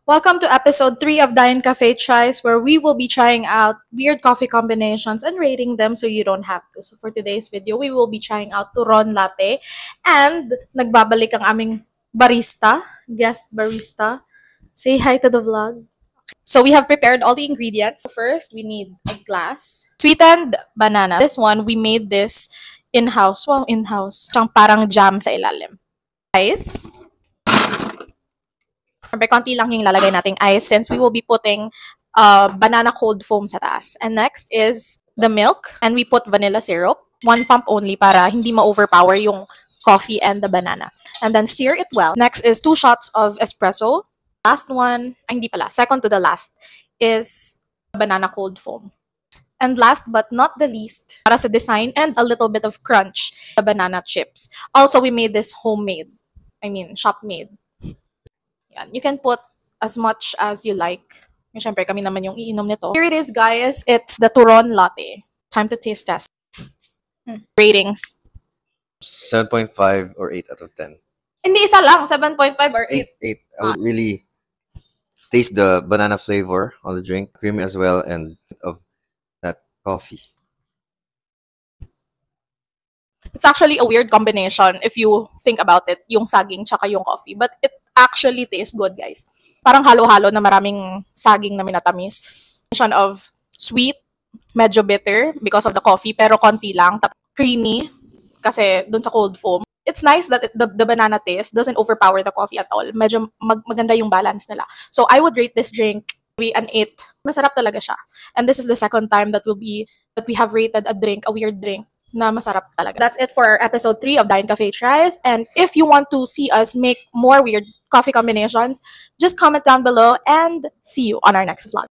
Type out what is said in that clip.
Welcome to episode 3 of Diane Cafe Tries, where we will be trying out weird coffee combinations and rating them so you don't have to. So for today's video, we will be trying out Turon Latte and nagbabalik ang aming barista, guest barista. Say hi to the vlog. So we have prepared all the ingredients. So first, we need a glass, sweetened banana. This one, we made this in-house. Wow, in-house. Parang jam sa ilalim. Ice. Siyempre, konti lang yung lalagay nating ice since we will be putting banana cold foam sa taas. And next is the milk. And we put vanilla syrup. 1 pump only para hindi ma-overpower yung coffee and the banana. And then stir it well. Next is 2 shots of espresso. Last one, hindi pala, second to the last, is banana cold foam. And last but not the least, para sa design and a little bit of crunch, the banana chips. Also, we made this homemade. Shop-made. Yan. You can put as much as you like. Siyempre, kami naman yung iinom nito. Here it is, guys. It's the Turon Latte. Time to taste test. Ratings. 7.5 or 8 out of 10. Hindi isa lang. 7.5 or 8. 8. I would really taste the banana flavor on the drink. Creamy as well, and of that coffee. It's actually a weird combination if you think about it, yung saging tsaka yung coffee. But it actually tastes good, guys. Parang halo-halo na maraming saging na minatamis. Combination of sweet, medyo bitter because of the coffee, pero konti lang. Creamy, kasi dun sa cold foam. It's nice that the banana taste doesn't overpower the coffee at all. Medyo maganda yung balance nila. So I would rate this drink maybe an 8. Masarap talaga siya. And this is the second time that we have rated a weird drink, na masarap talaga. That's it for our episode 3 of Diane Cafe Tries. And if you want to see us make more weird coffee combinations, just comment down below and see you on our next vlog.